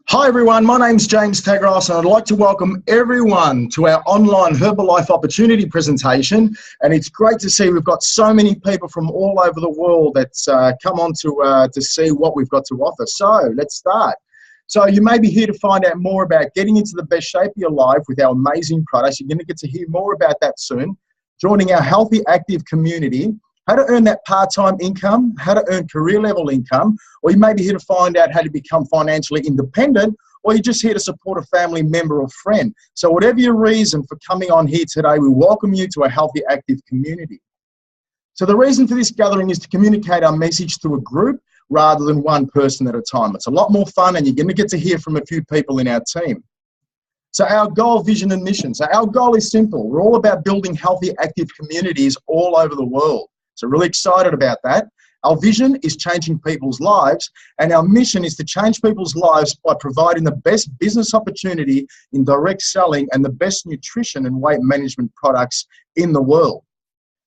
Hi everyone, my name's James Tagros and I'd like to welcome everyone to our online Herbalife opportunity presentation. And it's great to see we've got so many people from all over the world that's come on to see what we've got to offer. So let's start. So you may be here to find out more about getting into the best shape of your life with our amazing products. You're going to get to hear more about that soon. Joining our Healthy Active community, how to earn that part-time income, how to earn career-level income, or you may be here to find out how to become financially independent, or you're just here to support a family member or friend. So whatever your reason for coming on here today, we welcome you to a Healthy Active community. So the reason for this gathering is to communicate our message to a group rather than one person at a time. It's a lot more fun and you're going to get to hear from a few people in our team. So our goal, vision and mission. So our goal is simple. We're all about building healthy, active communities all over the world. So really excited about that. Our vision is changing people's lives, and our mission is to change people's lives by providing the best business opportunity in direct selling and the best nutrition and weight management products in the world.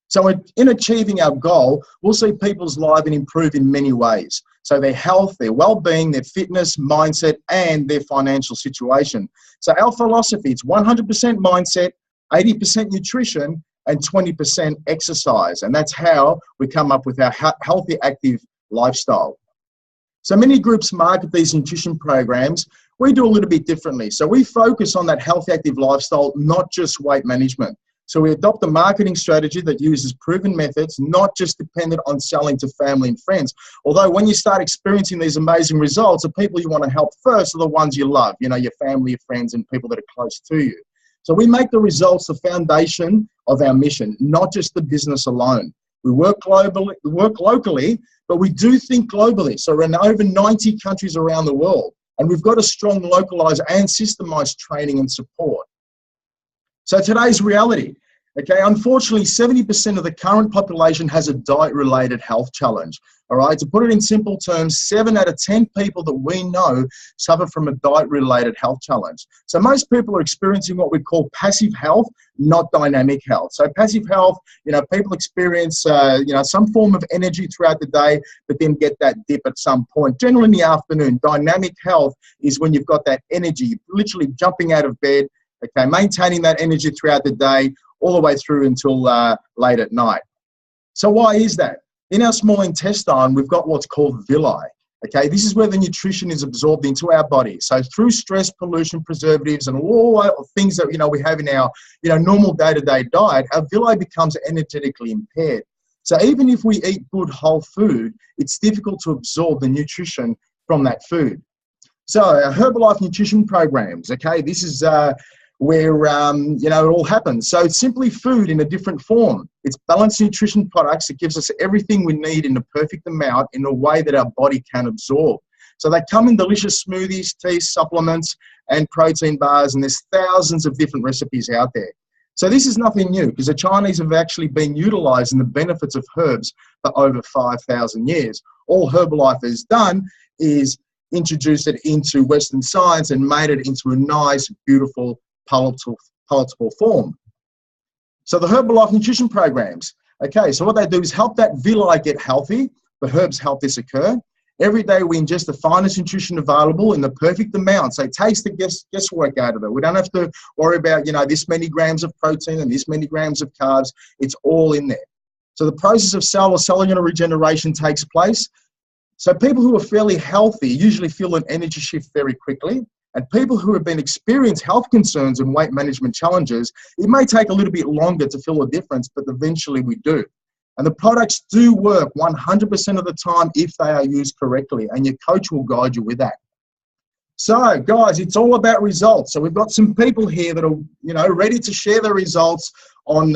So in achieving our goal, we'll see people's lives improve in many ways. So their health, their well-being, their fitness, mindset, and their financial situation. So our philosophy, it's 100% mindset, 80% nutrition, and 20% exercise. And that's how we come up with our healthy, active lifestyle. So many groups market these nutrition programs. We do a little bit differently. So we focus on that healthy, active lifestyle, not just weight management. So we adopt a marketing strategy that uses proven methods, not just dependent on selling to family and friends. Although when you start experiencing these amazing results, the people you want to help first are the ones you love, you know, your family, your friends, and people that are close to you. So we make the results the foundation of our mission, not just the business alone. We work globally, we work locally, but we do think globally. So we're in over 90 countries around the world, and we've got a strong localized and systemized training and support. So today's reality, okay, unfortunately, 70% of the current population has a diet-related health challenge. All right, to put it in simple terms, 7 out of 10 people that we know suffer from a diet-related health challenge. So most people are experiencing what we call passive health, not dynamic health. So passive health, you know, people experience, some form of energy throughout the day, but then get that dip at some point, generally in the afternoon. Dynamic health is when you've got that energy, literally jumping out of bed, okay, maintaining that energy throughout the day, all the way through until late at night. So why is that? In our small intestine, we've got what's called villi. Okay, this is where the nutrition is absorbed into our body. So through stress, pollution, preservatives, and all things that we have in our normal day-to-day diet, our villi becomes energetically impaired. So even if we eat good whole food, it's difficult to absorb the nutrition from that food. So our Herbalife nutrition programs. Okay, this is where it all happens. So it's simply food in a different form. It's balanced nutrition products. It gives us everything we need in the perfect amount in a way that our body can absorb. So they come in delicious smoothies, teas, supplements, and protein bars, and there's thousands of different recipes out there. So this is nothing new because the Chinese have actually been utilizing the benefits of herbs for over 5,000 years. All Herbalife has done is introduce it into Western science and made it into a nice, beautiful, palatable form. So the Herbalife nutrition programs, okay, so what they do is help that villi get healthy. The herbs help this occur. Every day we ingest the finest nutrition available in the perfect amount. So it takes the guesswork out of it. We don't have to worry about, this many grams of protein and this many grams of carbs. It's all in there. So the process of cellular regeneration takes place. So people who are fairly healthy usually feel an energy shift very quickly. And people who have been experienced health concerns and weight management challenges, it may take a little bit longer to feel a difference, but eventually we do. And the products do work 100% of the time if they are used correctly, and your coach will guide you with that. So, guys, it's all about results. So we've got some people here that are, ready to share their results on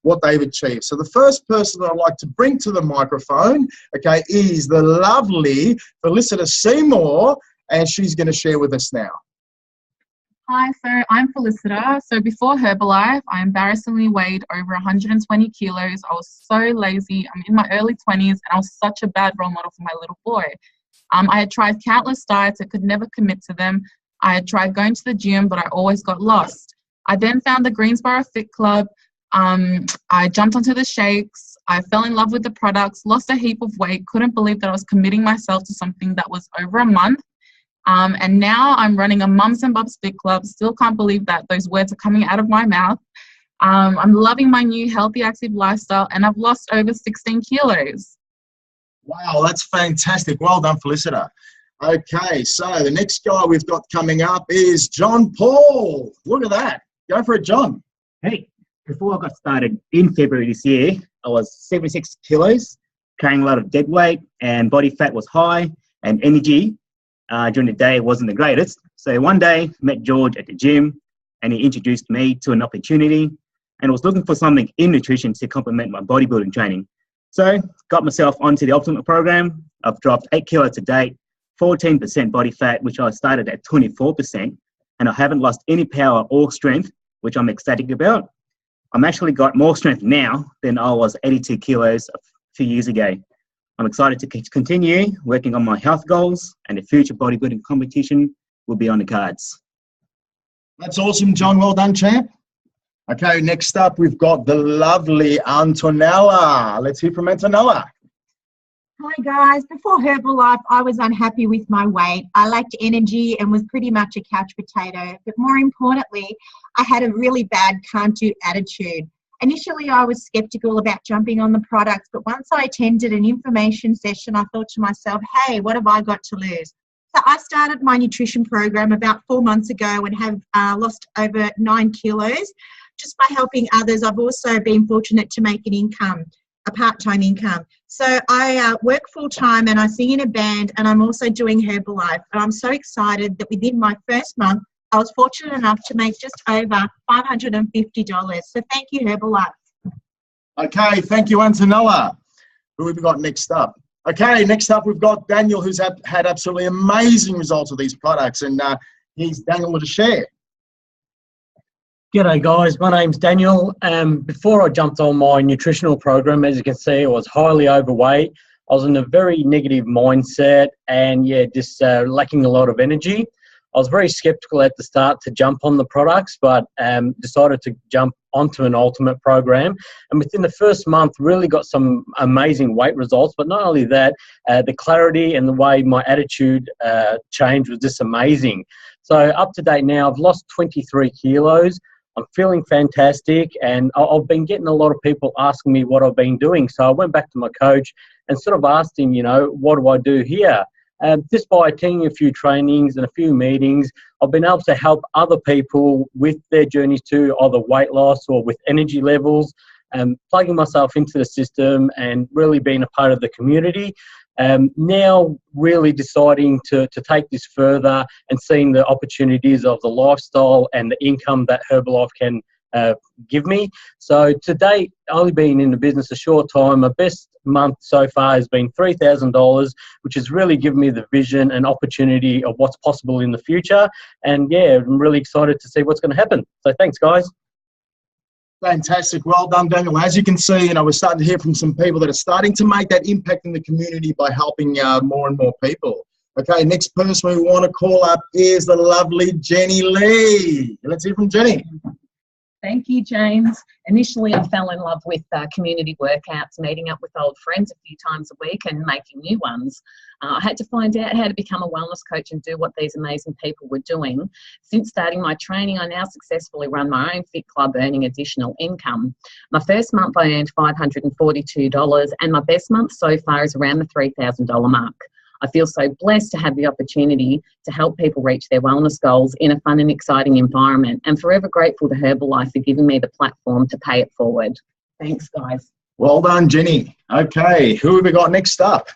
what they've achieved. So the first person that I'd like to bring to the microphone, okay, is the lovely Felicita Seymour, and she's going to share with us now. Hi, so I'm Felicita. So before Herbalife, I embarrassingly weighed over 120 kilos. I was so lazy. I'm in my early 20s, and I was such a bad role model for my little boy. I had tried countless diets. I could never commit to them. I had tried going to the gym, but I always got lost. I then found the Greensboro Fit Club. I jumped onto the shakes. I fell in love with the products, lost a heap of weight, couldn't believe that I was committing myself to something that was over a month. And now I'm running a Mums and Bubs Fit Club. Still can't believe that those words are coming out of my mouth. I'm loving my new healthy, active lifestyle, and I've lost over 16 kilos. Wow, that's fantastic. Well done, Felicita. Okay, so the next guy we've got coming up is John Paul. Look at that. Go for it, John. Hey, before I got started in February this year, I was 76 kilos, carrying a lot of dead weight, and body fat was high, and energy during the day wasn't the greatest. So one day, met George at the gym, and he introduced me to an opportunity, and I was looking for something in nutrition to complement my bodybuilding training. So got myself onto the Ultimate program. I've dropped 8 kilos to date, 14% body fat, which I started at 24%, and I haven't lost any power or strength, which I'm ecstatic about. I'm actually got more strength now than I was 82 kilos a few years ago. I'm excited to continue working on my health goals, and the future bodybuilding competition will be on the cards. That's awesome, John. Well done, champ. Okay, next up, we've got the lovely Antonella. Let's hear from Antonella. Hi guys, before Herbalife, I was unhappy with my weight. I lacked energy and was pretty much a couch potato. But more importantly, I had a really bad can't do attitude. Initially, I was skeptical about jumping on the products, but once I attended an information session, I thought to myself, hey, what have I got to lose? So I started my nutrition program about 4 months ago and have lost over 9 kilos. Just by helping others, I've also been fortunate to make an income, a part-time income. So I work full-time and I sing in a band, and I'm also doing Herbalife. And I'm so excited that within my first month, I was fortunate enough to make just over $550. So thank you, Herbalife. Okay, thank you, Antonella. Who have we got next up? Okay, next up we've got Daniel, who's had absolutely amazing results with these products, and he's Daniel to share. G'day guys, my name's Daniel. Before I jumped on my nutritional program, as you can see, I was highly overweight. I was in a very negative mindset and just lacking a lot of energy. I was very skeptical at the start to jump on the products, but decided to jump onto an Ultimate program. And within the first month, really got some amazing weight results. But not only that, the clarity and the way my attitude changed was just amazing. So up to date now, I've lost 23 kilos. I'm feeling fantastic, and I've been getting a lot of people asking me what I've been doing. So I went back to my coach and sort of asked him, what do I do here? Just by attending a few trainings and a few meetings, I've been able to help other people with their journeys to either weight loss or with energy levels, plugging myself into the system and really being a part of the community. Now really deciding to take this further and seeing the opportunities of the lifestyle and the income that Herbalife can give me. So to date, only been in the business a short time. My best month so far has been $3,000, which has really given me the vision and opportunity of what's possible in the future. And I'm really excited to see what's going to happen. So thanks, guys. Fantastic. Well done, Daniel. As you can see, we're starting to hear from some people that are starting to make that impact in the community by helping more and more people. Okay, next person we want to call up is the lovely Jenny Lee. Let's hear from Jenny. Thank you, James. Initially, I fell in love with community workouts, meeting up with old friends a few times a week and making new ones. I had to find out how to become a wellness coach and do what these amazing people were doing. Since starting my training, I now successfully run my own fit club, earning additional income. My first month, I earned $542, and my best month so far is around the $3,000 mark. I feel so blessed to have the opportunity to help people reach their wellness goals in a fun and exciting environment, and forever grateful to Herbalife for giving me the platform to pay it forward. Thanks, guys. Well done, Jenny. Okay, who have we got next up?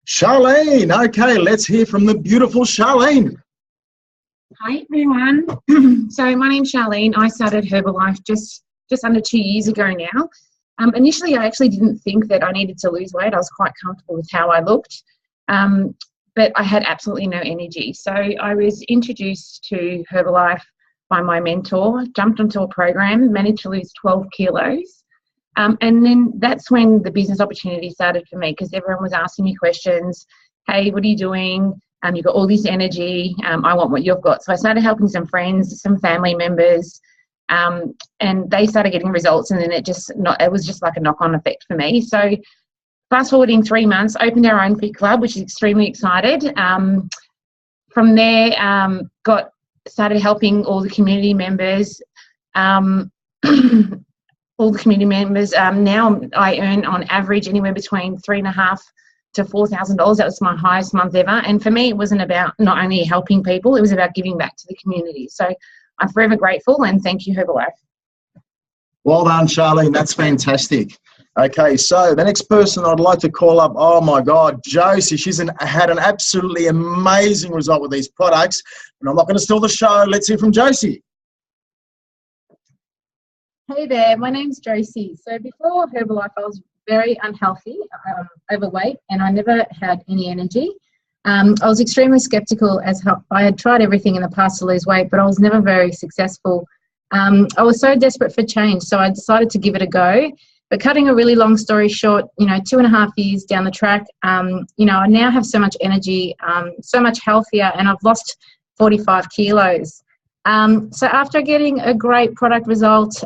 Charlene. Okay, let's hear from the beautiful Charlene. Hi, everyone. So my name's Charlene. I started Herbalife just under 2 years ago now. Initially, I actually didn't think that I needed to lose weight. I was quite comfortable with how I looked. But I had absolutely no energy. So I was introduced to Herbalife by my mentor, jumped onto a program, managed to lose 12 kilos. And then that's when the business opportunity started for me, because everyone was asking me questions. Hey, what are you doing? You've got all this energy. I want what you've got. So I started helping some friends, some family members, and they started getting results, and then it was just like a knock-on effect for me. So fast forwarding 3 months, opened our own fit club, which is extremely excited. From there, started helping all the community members. Now I earn on average anywhere between $3,500 to $4,000. That was my highest month ever. And for me, it wasn't about not only helping people, it was about giving back to the community. So I'm forever grateful, and thank you, Herbalife. Well done, Charlene. That's fantastic. Okay, so the next person I'd like to call up, oh my God, Josie. She's had an absolutely amazing result with these products. And I'm not going to steal the show. Let's hear from Josie. Hey there, my name's Josie. So before Herbalife, I was very unhealthy, overweight, and I never had any energy. I was extremely skeptical as I had tried everything in the past to lose weight, but I was never very successful. I was so desperate for change, so I decided to give it a go. But cutting a really long story short, 2.5 years down the track, I now have so much energy, so much healthier, and I've lost 45 kilos. So after getting a great product result,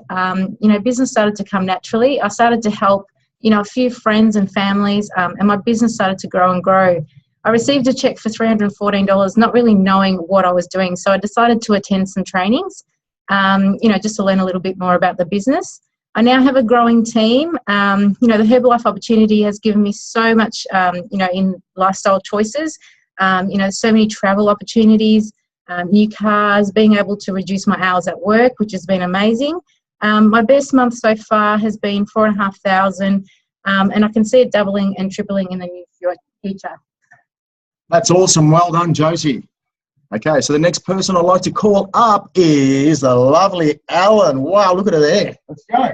business started to come naturally. I started to help, a few friends and families, and my business started to grow and grow. I received a check for $314, not really knowing what I was doing. So I decided to attend some trainings, just to learn a little bit more about the business. I now have a growing team. The Herbalife opportunity has given me so much, in lifestyle choices, so many travel opportunities, new cars, being able to reduce my hours at work, which has been amazing. My best month so far has been $4,500, and I can see it doubling and tripling in the near future. That's awesome. Well done, Josie. Okay, so the next person I'd like to call up is the lovely Ellen. Wow, look at her there. Let's go.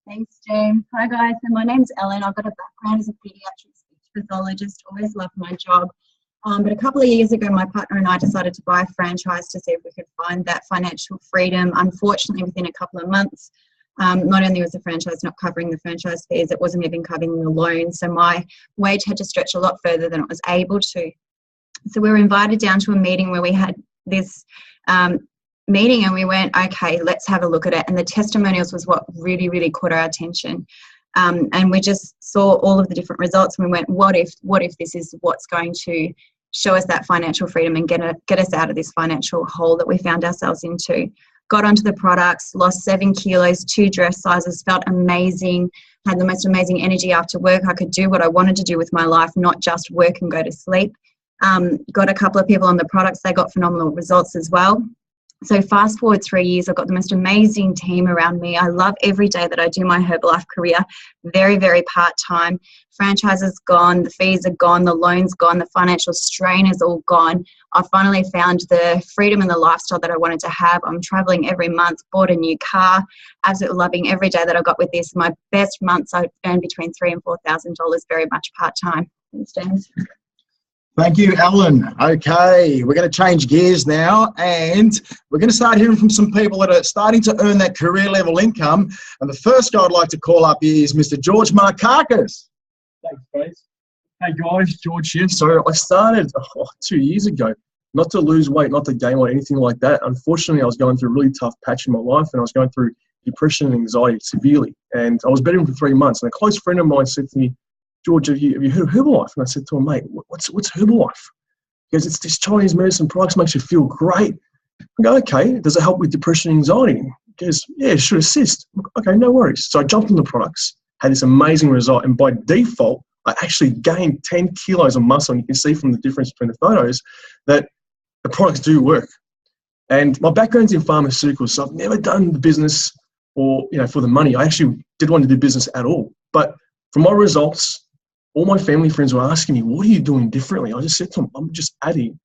Thanks, James. Hi, guys. So my name's Ellen. I've got a background as a paediatric speech pathologist. Always loved my job. But a couple of years ago, my partner and I decided to buy a franchise to see if we could find that financial freedom. Unfortunately, within a couple of months, not only was the franchise not covering the franchise fees, it wasn't even covering the loan. So my wage had to stretch a lot further than it was able to. So we were invited down to a meeting where we had this meeting, and we went, okay, let's have a look at it. And the testimonials was what really, really caught our attention. And we just saw all of the different results, and we went, what if this is what's going to show us that financial freedom and get us out of this financial hole that we found ourselves into. Got onto the products, lost 7 kilos, 2 dress sizes, felt amazing, had the most amazing energy after work. I could do what I wanted to do with my life, not just work and go to sleep. Got a couple of people on the products, they got phenomenal results as well. So fast forward 3 years, I've got the most amazing team around me. I love every day that I do my Herbalife career. Very, very part-time. Franchise is gone, the fees are gone, the loan's gone, the financial strain is all gone. I finally found the freedom and the lifestyle that I wanted to have. I'm traveling every month, bought a new car, absolutely loving every day that I got with this. My best months I earned between $3,000 and $4,000, very much part-time. Thanks, James. Thank you, Ellen. Okay, we're going to change gears now, and we're going to start hearing from some people that are starting to earn that career level income. And the first guy I'd like to call up is Mr. George Markakis. Thanks, guys. Hey guys, George here. So I started 2 years ago, not to lose weight, not to gain weight, anything like that. Unfortunately, I was going through a really tough patch in my life, and I was going through depression and anxiety severely. And I was bedridden for 3 months, and a close friend of mine said to me, George, have you heard of Herbalife? And I said to him, mate, what's Herbalife? He goes, it's this Chinese medicine products, makes you feel great. I go, okay, does it help with depression and anxiety? He goes, yeah, it should assist. Okay, no worries. So I jumped on the products, had this amazing result, and by default, I actually gained 10 kilos of muscle. And you can see from the difference between the photos that the products do work. And my background's in pharmaceuticals, so I've never done the business or, for the money. I actually didn't want to do business at all. But from my results, all my family friends were asking me, what are you doing differently? I just said to them, I'm just adding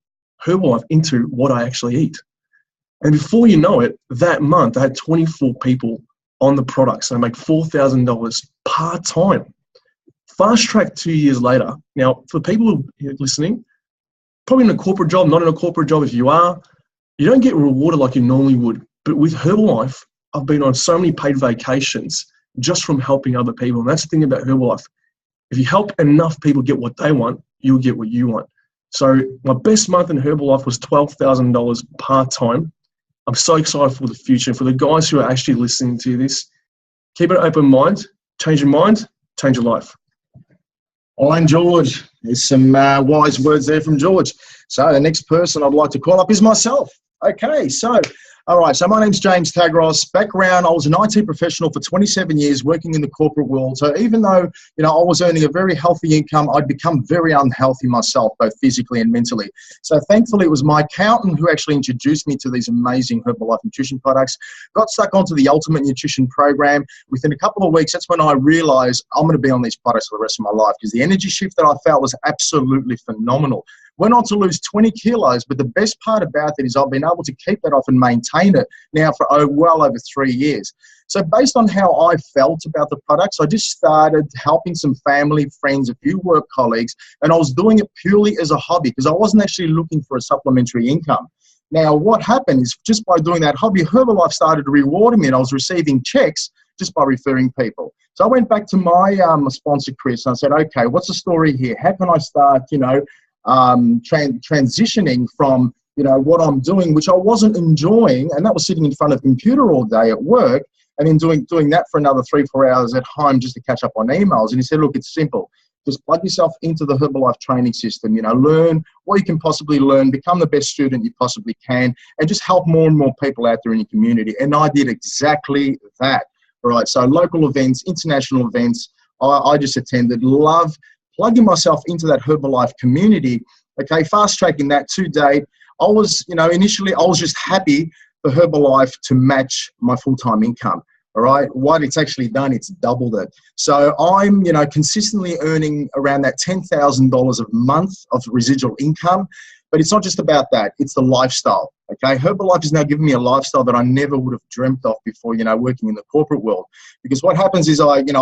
Herbalife into what I actually eat. And before you know it, that month I had 24 people on the products, and I make $4,000 part-time. Fast track 2 years later. Now, for people listening, probably in a corporate job, not in a corporate job, if you are, you don't get rewarded like you normally would. But with Herbalife, I've been on so many paid vacations just from helping other people. And that's the thing about Herbalife. If you help enough people get what they want, you'll get what you want. So my best month in Herbalife was $12,000 part-time. I'm so excited for the future. For the guys who are actually listening to this, keep an open mind, change your mind, change your life. And George, there's some wise words there from George. So the next person I'd like to call up is myself. Okay, so, all right, so my name's James Tagros. Background, I was an IT professional for 27 years working in the corporate world. So even though, I was earning a very healthy income, I'd become very unhealthy myself, both physically and mentally. So thankfully, it was my accountant who actually introduced me to these amazing Herbalife nutrition products. Got stuck onto the Ultimate Nutrition Program. Within a couple of weeks, that's when I realized I'm going to be on these products for the rest of my life, because the energy shift that I felt was absolutely phenomenal. Went on to lose 20 kilos, but the best part about it is I've been able to keep that off and maintain it now for well over 3 years. So based on how I felt about the products, I just started helping some family, friends, a few work colleagues, and I was doing it purely as a hobby because I wasn't actually looking for a supplementary income. Now, what happened is just by doing that hobby, Herbalife started rewarding me, and I was receiving checks just by referring people. So I went back to my sponsor, Chris, and I said, okay, what's the story here? How can I start, transitioning from what I'm doing, which I wasn't enjoying, and that was sitting in front of a computer all day at work, and then doing that for another 3-4 hours at home just to catch up on emails. And he said, look, it's simple. Just plug yourself into the Herbalife training system, learn what you can possibly learn, become the best student you possibly can, and just help more and more people out there in your community. And I did exactly that. All right, so local events, international events, I just attended, love plugging myself into that Herbalife community. Okay, fast tracking that to date. I was, initially I was just happy for Herbalife to match my full-time income. All right, what it's actually done, it's doubled it. So I'm, consistently earning around that $10,000 a month of residual income. But it's not just about that, it's the lifestyle. Okay, Herbalife has now given me a lifestyle that I never would have dreamt of before, working in the corporate world. Because what happens is I get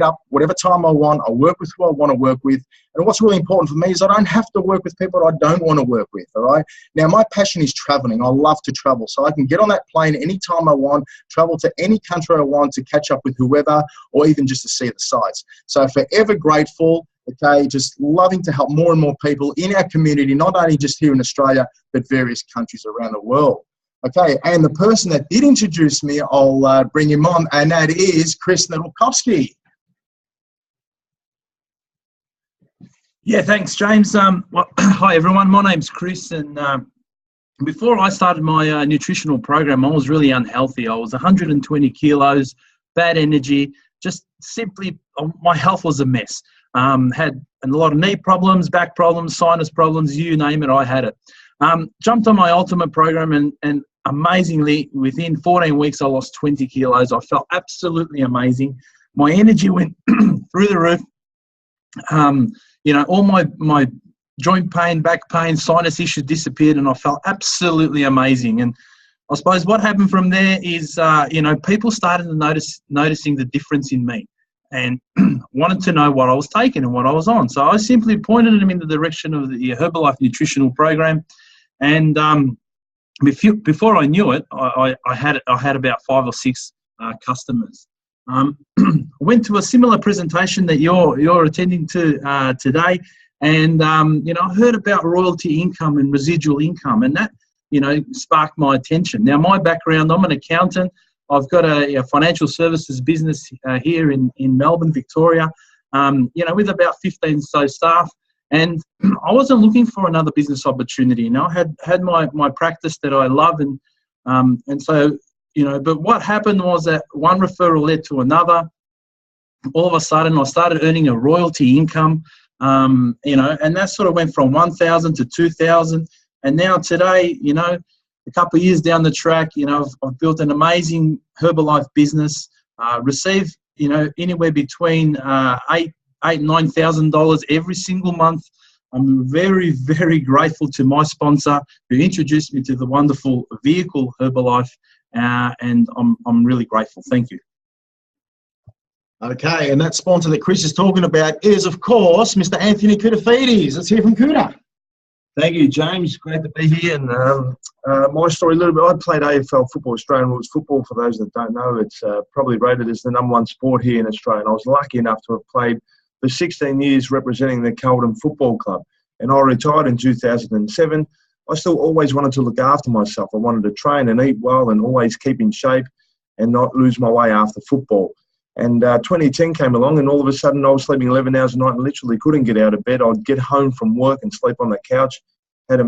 up whatever time I want, I work with who I want to work with. And what's really important for me is I don't have to work with people I don't want to work with, all right? Now, my passion is traveling. I love to travel. So I can get on that plane anytime I want, travel to any country I want to catch up with whoever, or even just to see the sights. So forever grateful. Okay, just loving to help more and more people in our community, not only just here in Australia, but various countries around the world. Okay, and the person that did introduce me, I'll bring him on, and that is Chris Nedelkovsky. Yeah, thanks, James. Hi, everyone. My name's Chris, and before I started my nutritional program, I was really unhealthy. I was 120 kilos, bad energy, just simply, my health was a mess. Had a lot of knee problems, back problems, sinus problems, you name it, I had it. Jumped on my Ultimate program and amazingly, within 14 weeks, I lost 20 kilos. I felt absolutely amazing. My energy went through the roof. All my joint pain, back pain, sinus issues disappeared, and I felt absolutely amazing. And I suppose what happened from there is, people started to noticing the difference in me, and wanted to know what I was taking and what I was on. So I simply pointed them in the direction of the Herbalife nutritional program. And before I knew it, I had about 5 or 6 customers. I went to a similar presentation that you're attending to today, and I heard about royalty income and residual income, and that sparked my attention. Now, my background, I'm an accountant. I've got a financial services business here in Melbourne, Victoria, with about 15 so staff. And I wasn't looking for another business opportunity. I had my practice that I love, and so, but what happened was that one referral led to another. All of a sudden, I started earning a royalty income, and that sort of went from 1,000 to 2,000. And now today, a couple of years down the track, I've built an amazing Herbalife business, receive, anywhere between $8,000 and $9,000 every single month. I'm very, very grateful to my sponsor who introduced me to the wonderful vehicle Herbalife, and I'm really grateful. Thank you. Okay, and that sponsor that Chris is talking about is, of course, Mr. Anthony Koutafidis. Let's hear from Kouta. Thank you, James. Great to be here. And my story a little bit, I played AFL football, Australian rules football. For those that don't know, it's probably rated as the #1 sport here in Australia. And I was lucky enough to have played for 16 years representing the Carlton Football Club. And I retired in 2007. I still always wanted to look after myself. I wanted to train and eat well and always keep in shape and not lose my way after football. And 2010 came along, and all of a sudden I was sleeping 11 hours a night and literally couldn't get out of bed. I'd get home from work and sleep on the couch. Had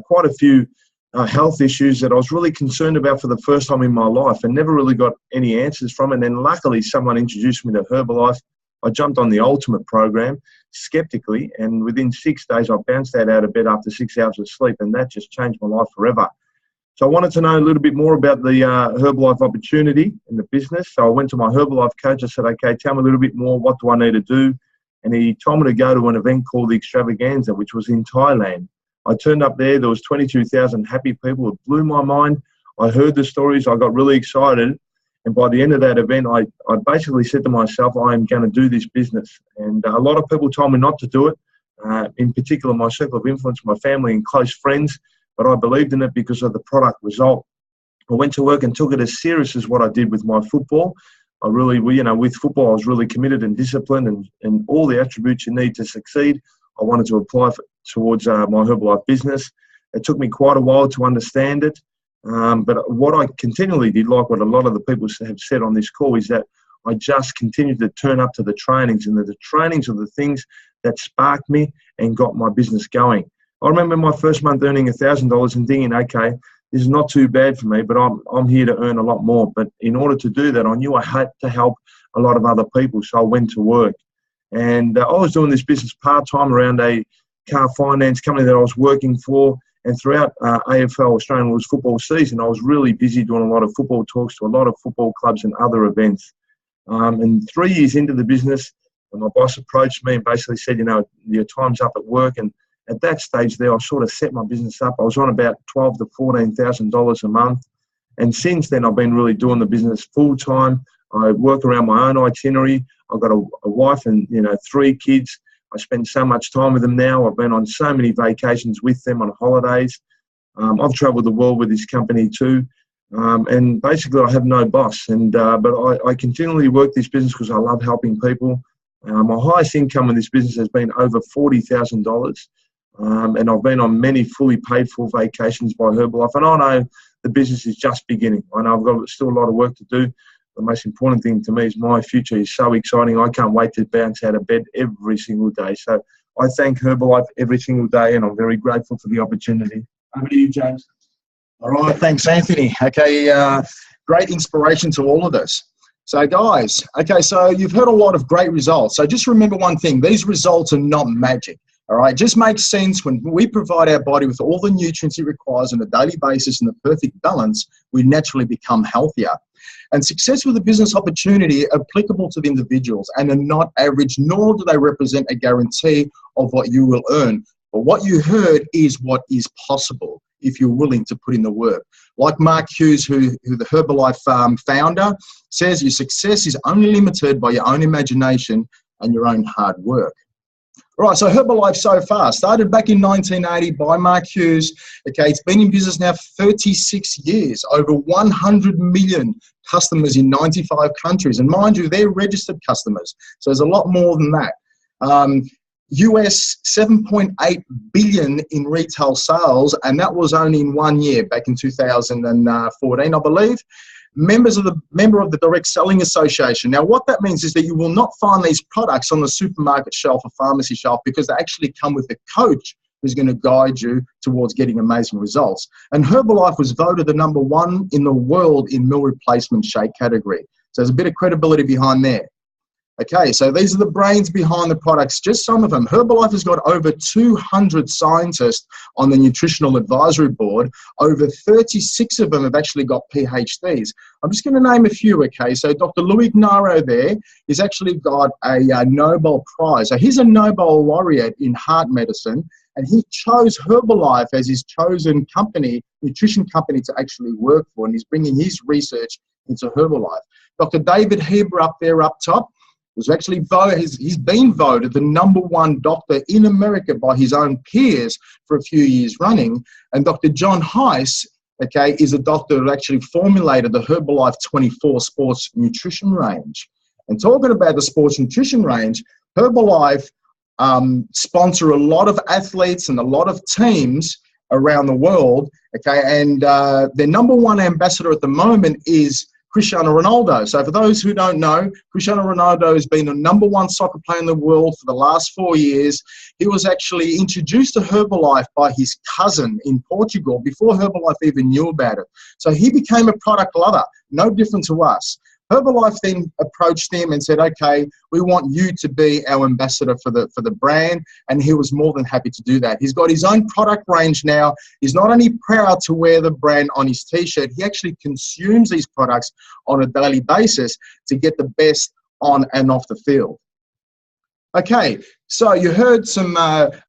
quite a few health issues that I was really concerned about for the first time in my life and never really got any answers from it. And then luckily someone introduced me to Herbalife. I jumped on the Ultimate program skeptically, and within 6 days I bounced out of bed after 6 hours of sleep, and that just changed my life forever. So I wanted to know a little bit more about the Herbalife opportunity in the business. So I went to my Herbalife coach. I said, okay, tell me a little bit more. What do I need to do? And he told me to go to an event called the Extravaganza, which was in Thailand. I turned up there. There was 22,000 happy people. It blew my mind. I heard the stories. I got really excited. And by the end of that event, I basically said to myself, I am going to do this business. And a lot of people told me not to do it, in particular my circle of influence, my family and close friends. But I believed in it because of the product result. I went to work and took it as serious as what I did with my football. I really, with football, I was really committed and disciplined, and all the attributes you need to succeed, I wanted to apply towards my Herbalife business. It took me quite a while to understand it. But what I continually did, like what a lot of the people have said on this call, is that I just continued to turn up to the trainings, and the trainings are the things that sparked me and got my business going. I remember my first month earning $1,000 and thinking, okay, this is not too bad for me, but I'm here to earn a lot more. But in order to do that, I knew I had to help a lot of other people, so I went to work. And I was doing this business part-time around a car finance company that I was working for. And throughout AFL, Australian Rules football season, I was really busy doing a lot of football talks to a lot of football clubs and other events. And 3 years into the business, my boss approached me and basically said, your time's up at work. And at that stage there, I sort of set my business up. I was on about $12,000 to $14,000 a month. And since then, I've been really doing the business full time. I work around my own itinerary. I've got a wife and 3 kids. I spend so much time with them now. I've been on so many vacations with them on holidays. I've travelled the world with this company too. And basically, I have no boss. But I continually work this business because I love helping people. My highest income in this business has been over $40,000. And I've been on many fully paid for vacations by Herbalife. And I know the business is just beginning. I know I've got still a lot of work to do. The most important thing to me is my future is so exciting. I can't wait to bounce out of bed every single day. So I thank Herbalife every single day, and I'm very grateful for the opportunity. Over to you, James. All right, thanks, Anthony. Okay, great inspiration to all of us. So guys, okay, so you've heard a lot of great results. So just remember one thing, these results are not magic. All right, it just makes sense when we provide our body with all the nutrients it requires on a daily basis in the perfect balance, we naturally become healthier. And success with a business opportunity are applicable to the individuals and are not average, nor do they represent a guarantee of what you will earn. But what you heard is what is possible if you're willing to put in the work. Like Mark Hughes, who the Herbalife founder, says, your success is only limited by your own imagination and your own hard work. All right, so Herbalife so far started back in 1980 by Mark Hughes. Okay, it's been in business now 36 years, over 100 million customers in 95 countries. And mind you, they're registered customers. So there's a lot more than that. US 7.8 billion in retail sales, and that was only in 1 year, back in 2014, I believe. Member of the Direct Selling Association. Now, what that means is that you will not find these products on the supermarket shelf or pharmacy shelf because they actually come with a coach who's going to guide you towards getting amazing results. And Herbalife was voted the #1 in the world in meal replacement shake category. So there's a bit of credibility behind there. Okay, so these are the brains behind the products, just some of them. Herbalife has got over 200 scientists on the Nutritional Advisory Board. Over 36 of them have actually got PhDs. I'm just going to name a few, okay? So Dr. Louis Ignarro there has actually got a Nobel Prize. So he's a Nobel laureate in heart medicine, and he chose Herbalife as his chosen company, nutrition company to actually work for, and he's bringing his research into Herbalife. Dr. David Heber up there up top, was actually he's been voted the #1 doctor in America by his own peers for a few years running. And Dr. John Heiss, okay, is a doctor who actually formulated the Herbalife 24 sports nutrition range. And talking about the sports nutrition range, Herbalife sponsor a lot of athletes and a lot of teams, around the world, okay, and their number one ambassador at the moment is Cristiano Ronaldo. So for those who don't know, Cristiano Ronaldo has been the number one soccer player in the world for the last 4 years. He was actually introduced to Herbalife by his cousin in Portugal before Herbalife even knew about it. So he became a product lover, no different to us. Herbalife then approached him and said, okay, we want you to be our ambassador for the brand, and he was more than happy to do that. He's got his own product range now. He's not only proud to wear the brand on his t-shirt, he actually consumes these products on a daily basis to get the best on and off the field. Okay, so you heard some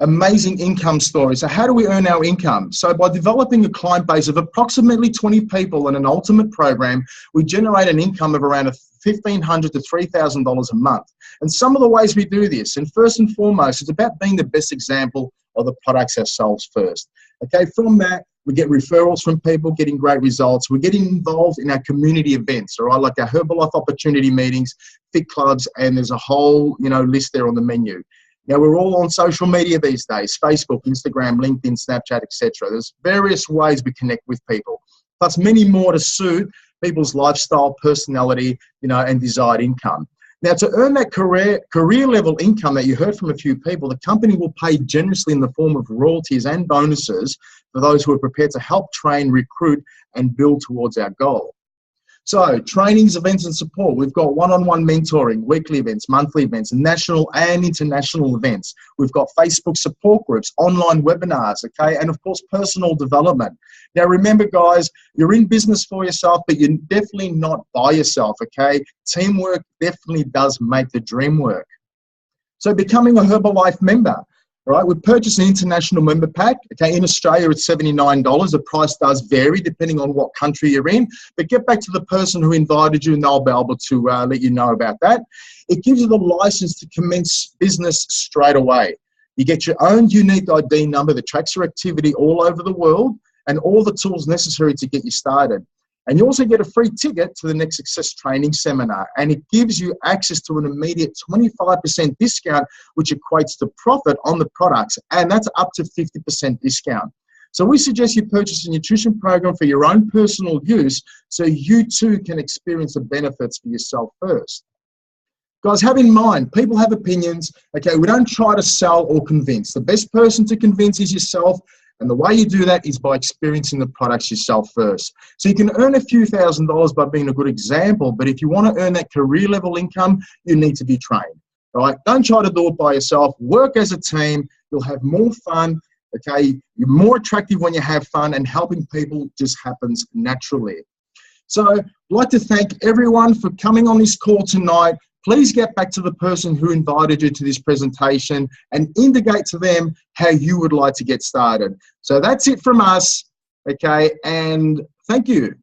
amazing income stories. So how do we earn our income? So by developing a client base of approximately 20 people in an ultimate program, we generate an income of around $1,500 to $3,000 a month. And some of the ways we do this, and first and foremost, it's about being the best example of the products ourselves first. Okay, from that, we get referrals from people, getting great results. We're getting involved in our community events, all right, like our Herbalife opportunity meetings, fit clubs, and there's a whole, list there on the menu. Now, we're all on social media these days, Facebook, Instagram, LinkedIn, Snapchat, etc. There's various ways we connect with people, plus many more to suit people's lifestyle, personality, and desired income. Now, to earn that career level income that you heard from a few people, the company will pay generously in the form of royalties and bonuses for those who are prepared to help train, recruit, and build towards our goal. So, trainings, events, and support. We've got one-on-one mentoring, weekly events, monthly events, national and international events. We've got Facebook support groups, online webinars, okay, and of course, personal development. Now, remember, guys, you're in business for yourself, but you're definitely not by yourself, okay? Teamwork definitely does make the dream work. So, becoming a Herbalife member. Right, we purchased an international member pack. Okay, in Australia it's $79. The price does vary depending on what country you're in. But get back to the person who invited you, and they'll be able to let you know about that. It gives you the license to commence business straight away. You get your own unique ID number that tracks your activity all over the world, and all the tools necessary to get you started. And you also get a free ticket to the Next Success Training Seminar, and it gives you access to an immediate 25% discount, which equates to profit on the products, and that's up to 50% discount. So we suggest you purchase a nutrition program for your own personal use so you too can experience the benefits for yourself first. Guys, have in mind, people have opinions. Okay, we don't try to sell or convince. The best person to convince is yourself. And the way you do that is by experiencing the products yourself first. So you can earn a few $1,000s by being a good example, but if you want to earn that career level income, you need to be trained, right? Don't try to do it by yourself. Work as a team. You'll have more fun, okay? You're more attractive when you have fun, and helping people just happens naturally. So I'd like to thank everyone for coming on this call tonight. Please get back to the person who invited you to this presentation and indicate to them how you would like to get started. So that's it from us, okay, and thank you.